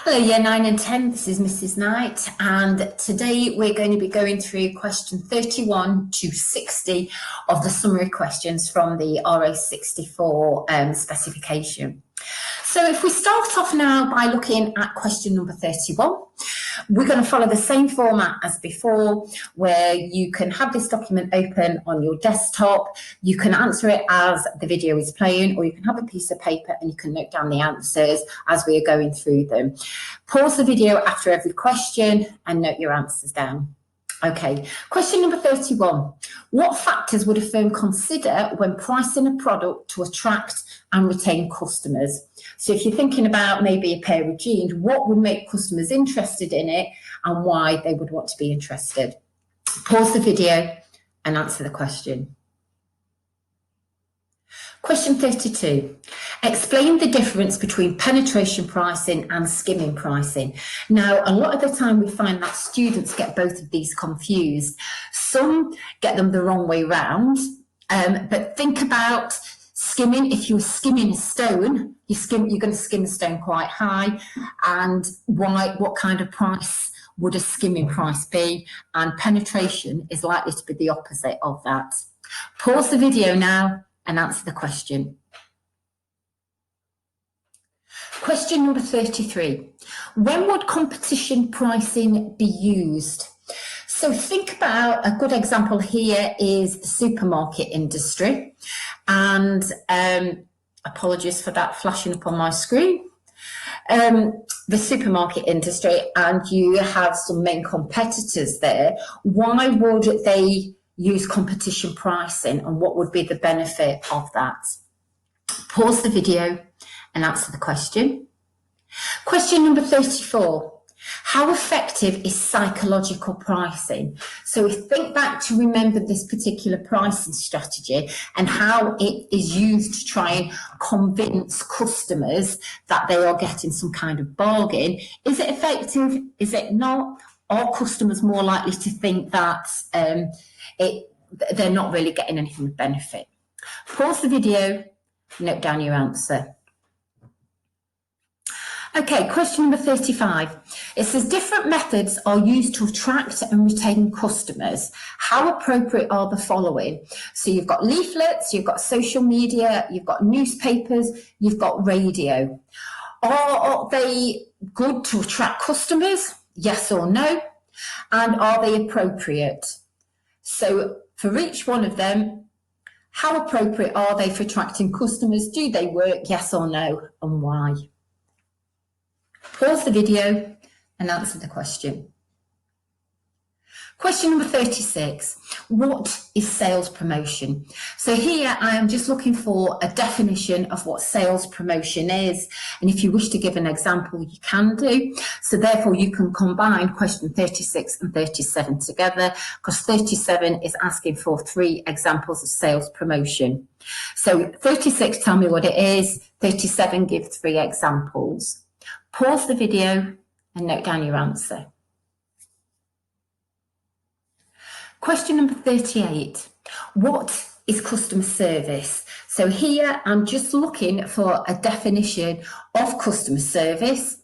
Hello, Year 9 and 10, this is Mrs. Knight, and today we're going to be going through question 31 to 60 of the summary questions from the RA64 specification. So if we start off now by looking at question number 31, we're going to follow the same format as before, where you can have this document open on your desktop, you can answer it as the video is playing, or you can have a piece of paper and you can note down the answers as we are going through them. Pause the video after every question and note your answers down. Okay, question number 31. What factors would a firm consider when pricing a product to attract and retain customers? So if you're thinking about maybe a pair of jeans, what would make customers interested in it and why they would want to be interested? Pause the video and answer the question. Question 32. Explain the difference between penetration pricing and skimming pricing. Now, a lot of the time we find that students get both of these confused. Some get them the wrong way round, but think about skimming. If you're skimming a stone, you're going to skim a stone quite high. And what kind of price would a skimming price be? And penetration is likely to be the opposite of that. Pause the video now and answer the question. Question number 33. When would competition pricing be used? So think about a good example here is the supermarket industry. And apologies for that flashing up on my screen. The supermarket industry, and you have some main competitors there. Why would they use competition pricing, and what would be the benefit of that? Pause the video and answer the question. Question number 34. How effective is psychological pricing? So we think back to remember this particular pricing strategy and how it is used to try and convince customers that they are getting some kind of bargain. Is it effective? Is it not? Are customers more likely to think that they're not really getting anything of benefit? Pause the video, note down your answer. Okay, question number 35. It says different methods are used to attract and retain customers. How appropriate are the following? So you've got leaflets, you've got social media, you've got newspapers, you've got radio. Are they good to attract customers? Yes or no? And are they appropriate? So for each one of them, how appropriate are they for attracting customers? Do they work? Yes or no? And why? Pause the video and answer the question. Question number 36. What is sales promotion? So here I am just looking for a definition of what sales promotion is. And if you wish to give an example, you can do. So therefore you can combine question 36 and 37 together, because 37 is asking for 3 examples of sales promotion. So 36, tell me what it is. 37, give 3 examples. Pause the video and note down your answer. Question number 38. What is customer service? So here I'm just looking for a definition of customer service.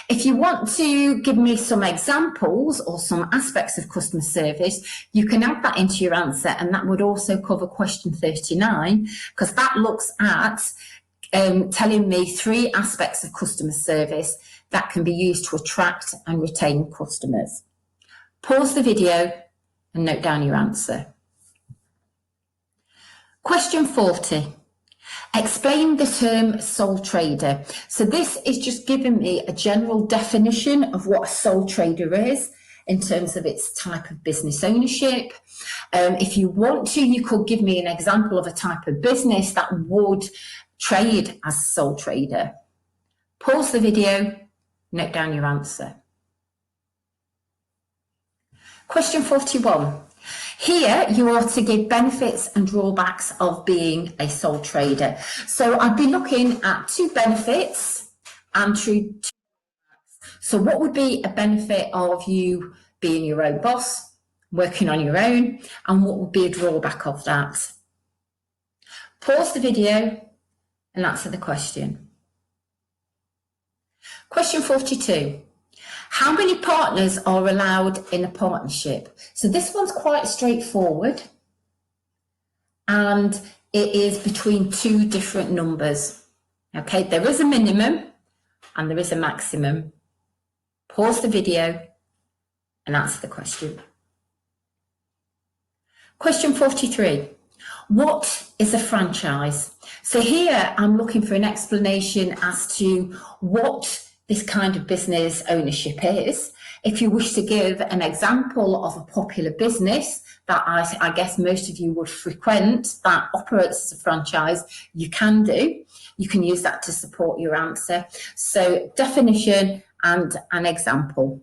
If you want to give me some examples or some aspects of customer service, you can add that into your answer, and that would also cover question 39, because that looks at telling me 3 aspects of customer service that can be used to attract and retain customers. Pause the video and note down your answer. Question 40. Explain the term sole trader. So this is just giving me a general definition of what a sole trader is in terms of its type of business ownership. If you want to, you could give me an example of a type of business that would trade as a sole trader. Pause the video, note down your answer. Question 41. Here you are to give benefits and drawbacks of being a sole trader. So I'd be looking at 2 benefits and 2 drawbacks. So what would be a benefit of you being your own boss, working on your own, and what would be a drawback of that? Pause the video and answer the question. Question 42. How many partners are allowed in a partnership? So this one's quite straightforward, and it is between two different numbers. Okay, there is a minimum and there is a maximum. Pause the video and answer the question. Question 43. What is a franchise? So here I'm looking for an explanation as to what this kind of business ownership is. If you wish to give an example of a popular business that I guess most of you would frequent that operates as a franchise, you can do. You can use that to support your answer. So definition and an example.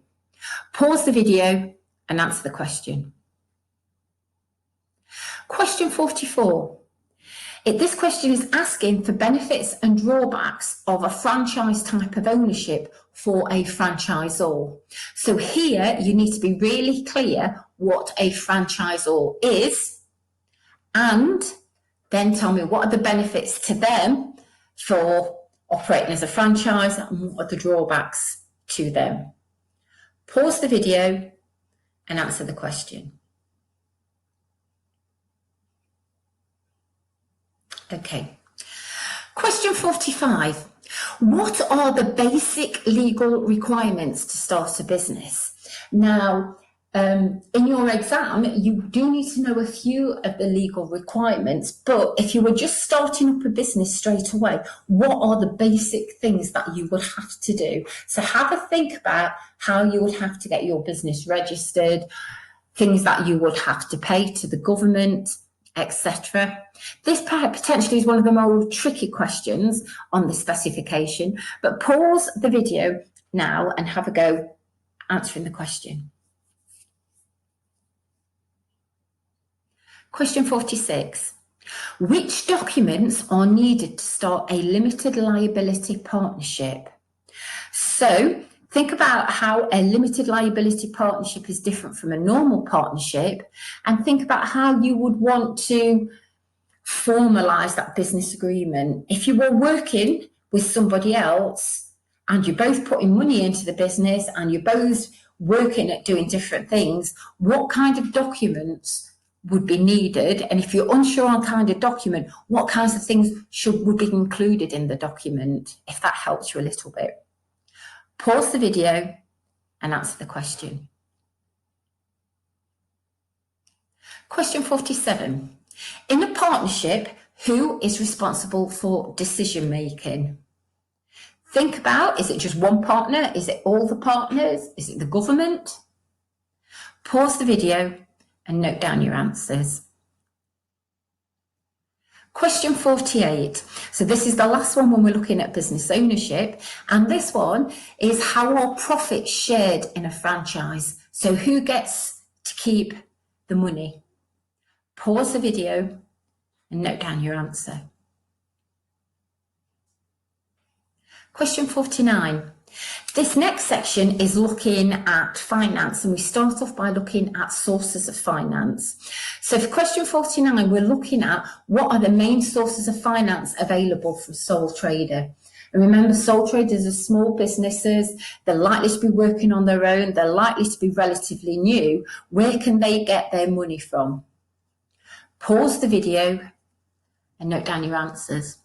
Pause the video and answer the question. Question 44. This question is asking for benefits and drawbacks of a franchise type of ownership for a franchisor. So here you need to be really clear what a franchisor is, and then tell me what are the benefits to them for operating as a franchise and what are the drawbacks to them. Pause the video and answer the question. Okay. Question 45. What are the basic legal requirements to start a business? Now, in your exam, you do need to know a few of the legal requirements, but if you were just starting up a business straight away, what are the basic things that you would have to do? So have a think about how you would have to get your business registered, things that you would have to pay to the government, etc. This potentially is one of the more tricky questions on the specification, but pause the video now and have a go answering the question. Question 46. Which documents are needed to start a limited liability partnership? So think about how a limited liability partnership is different from a normal partnership, and think about how you would want to formalise that business agreement. If you were working with somebody else and you're both putting money into the business and you're both working at doing different things, what kind of documents would be needed? And if you're unsure on kind of document, what kinds of things would be included in the document, if that helps you a little bit. Pause the video and answer the question. Question 47. In a partnership, who is responsible for decision making? Think about, is it just one partner? Is it all the partners? Is it the government? Pause the video and note down your answers. Question 48. So this is the last one when we're looking at business ownership. And this one is how are profits shared in a franchise? So who gets to keep the money? Pause the video and note down your answer. Question 49. This next section is looking at finance, and we start off by looking at sources of finance. So for question 49, we're looking at what are the main sources of finance available for sole trader. And remember, sole traders are small businesses. They're likely to be working on their own. They're likely to be relatively new. Where can they get their money from? Pause the video and note down your answers.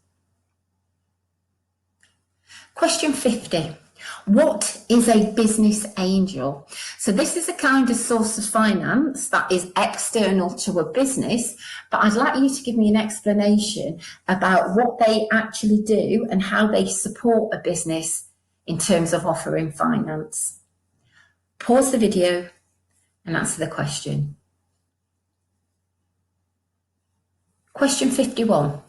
Question 50. What is a business angel? So this is a kind of source of finance that is external to a business, but I'd like you to give me an explanation about what they actually do and how they support a business in terms of offering finance. Pause the video and answer the question. Question 51.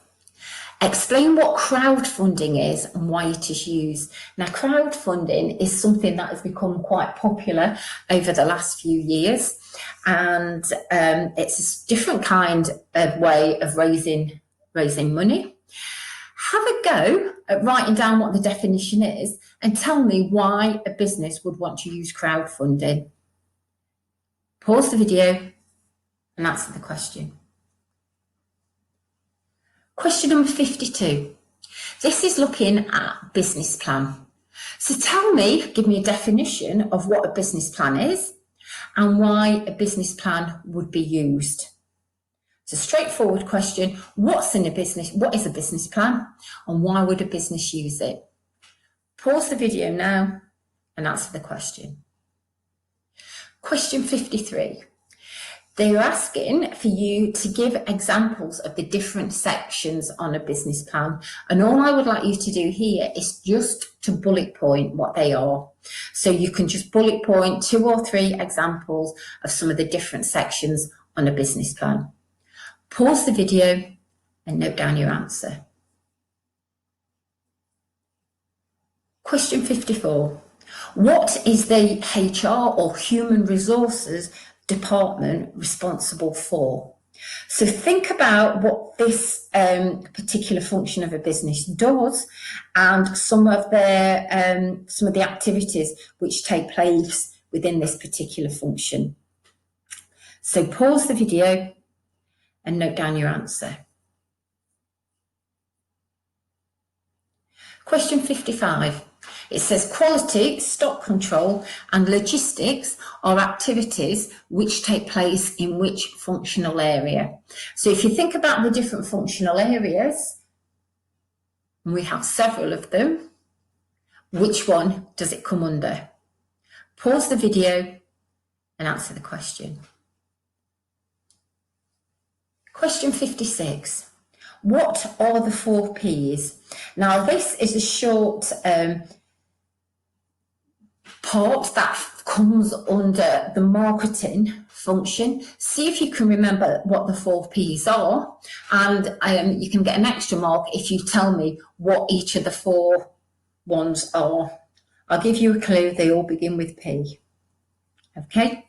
Explain what crowdfunding is and why it is used. Now, crowdfunding is something that has become quite popular over the last few years, and it's a different kind of way of raising money. Have a go at writing down what the definition is and tell me why a business would want to use crowdfunding. Pause the video and answer the question. Question number 52. This is looking at business plan. So tell me, give me a definition of what a business plan is and why a business plan would be used. It's a straightforward question. What is a business plan and why would a business use it? Pause the video now and answer the question. Question 53. They're asking for you to give examples of the different sections on a business plan. And all I would like you to do here is just to bullet point what they are. So you can just bullet point 2 or 3 examples of some of the different sections on a business plan. Pause the video and note down your answer. Question 54. What is the HR or Human Resources department responsible for? So think about what this particular function of a business does and some of the activities which take place within this particular function. So pause the video and note down your answer. Question 55. It says quality, stock control and logistics are activities which take place in which functional area. So if you think about the different functional areas, and we have several of them, which one does it come under? Pause the video and answer the question. Question 56. What are the 4 Ps? Now this is a short part that comes under the marketing function. See if you can remember what the 4 Ps are, and you can get an extra mark if you tell me what each of the 4 ones are. I'll give you a clue, they all begin with P. Okay,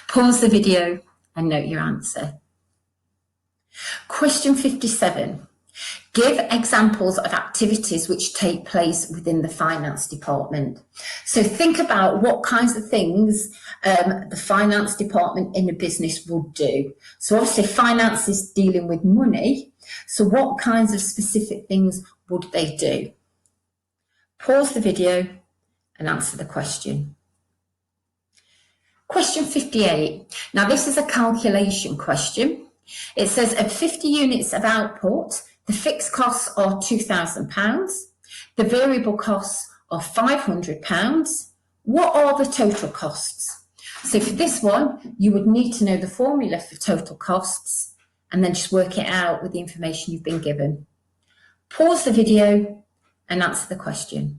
pause the video and note your answer. Question 57. Give examples of activities which take place within the finance department. So think about what kinds of things the finance department in a business would do. So obviously finance is dealing with money. So what kinds of specific things would they do? Pause the video and answer the question. Question 58. Now this is a calculation question. It says at 50 units of output, the fixed costs are £2,000. The variable costs are £500. What are the total costs? So for this one, you would need to know the formula for total costs and then just work it out with the information you've been given. Pause the video and answer the question.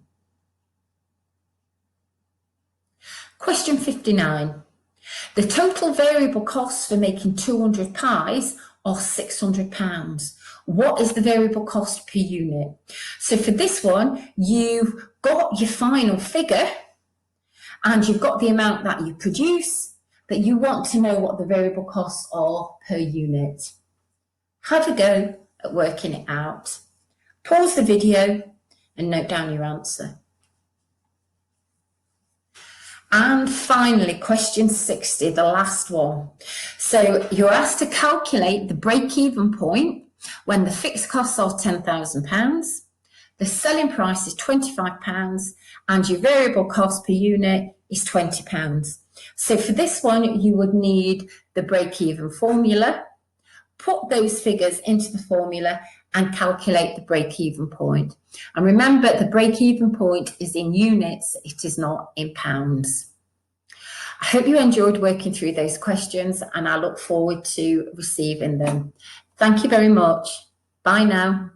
Question 59. The total variable costs for making 200 pies are £600. What is the variable cost per unit? So for this one, you've got your final figure and you've got the amount that you produce, but you want to know what the variable costs are per unit. Have a go at working it out. Pause the video and note down your answer. And finally, question 60, the last one. So you're asked to calculate the break-even point when the fixed costs are £10,000, the selling price is £25, and your variable cost per unit is £20. So for this one, you would need the break-even formula, put those figures into the formula and calculate the break-even point. And remember, the break-even point is in units, it is not in pounds. I hope you enjoyed working through those questions and I look forward to receiving them. Thank you very much. Bye now.